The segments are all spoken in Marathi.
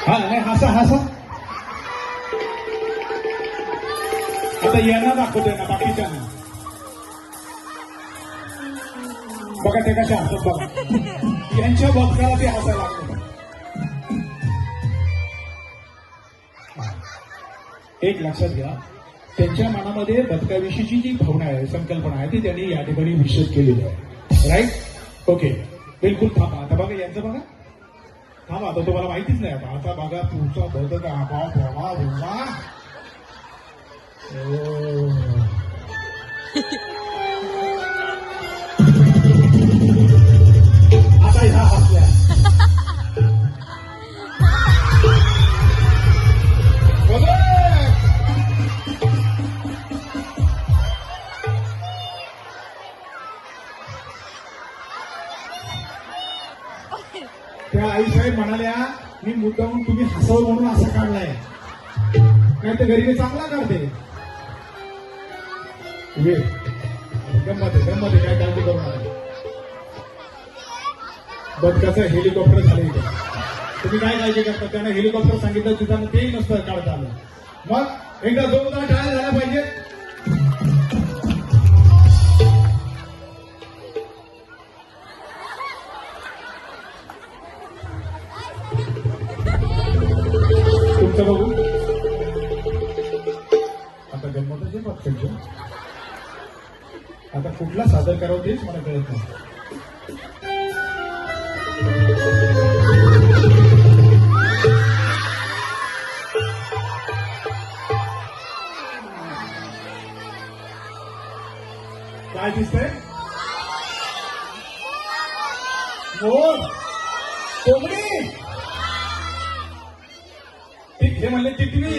हा नाही हसा हसा. आता यांना दाखवतोय ना बाकीच्यांना. बघा ते कशा हसत बघा. यांच्या बघताना ते हसायला लागले. एक लक्षात घ्या, त्यांच्या मनामध्ये बदकाविषयीची जी भावना आहे, संकल्पना आहे, ती त्यांनी या ठिकाणी विकसित केलेली आहे. राईट? ओके, बिलकुल. थांबा आता. बघा यांचं बघा. थांबा आता, तुम्हाला माहितीच नाही. आता बघा तुमचा बदक आपोआप बाबा बोला. आता ह्या हसल्या. त्या आईसाहेब म्हणाल्या, मी मुद्दाहून तुम्ही हसव म्हणून असं काढलाय, नाही तर घरी मी चांगला काढते. गंमत आहे, काय काळजी करू नका. बदकाचं हेलिकॉप्टर झालं इथे. तुम्ही काय काळजी करता? त्यांना हेलिकॉप्टर सांगितलं तिथं तेही नसतं काढता आलं. मग एकदा जोरदार टाळ्या झाल्या पाहिजे. तुमचं बघू. आता गंमतच आहे पक्षांचं. आता कुठला सादर करावं तेच मला कळत नाही. काय दिसतंय? मोर, कोंबडी. हे म्हणले तितली.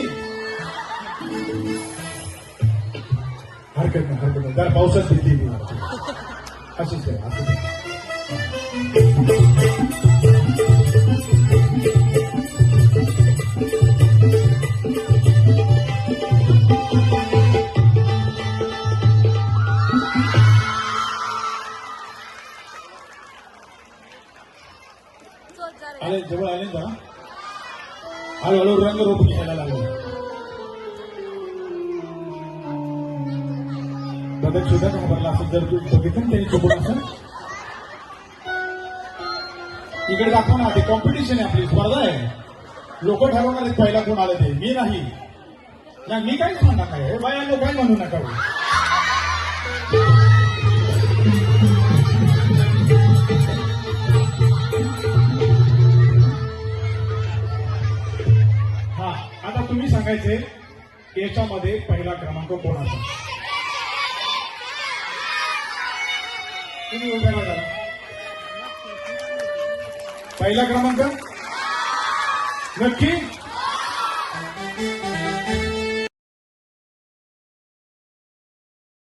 हरकत नाही. जरा पावसात तितली अशीच आहे. असं आले, जवळ आले जरा. हळूहळू रंगरूप घ्यायला लागले. बदक सुद्धा घाबरला असं जर तू बघितलं त्यांनी चुकून असं. इकडे दाखव ना. ते कॉम्पिटिशन आहे, आपली स्पर्धा आहे. लोक ठरवणार आहेत पहिला कोण आलं ते. मी नाही. मी काहीच म्हणणार नाही. बाया लोक काय म्हणू नका. आता तुम्ही सांगायचे याच्यामध्ये पहिला क्रमांक कोणाचा? तुम्ही उभ्या राहा. पहिला क्रमांक नक्की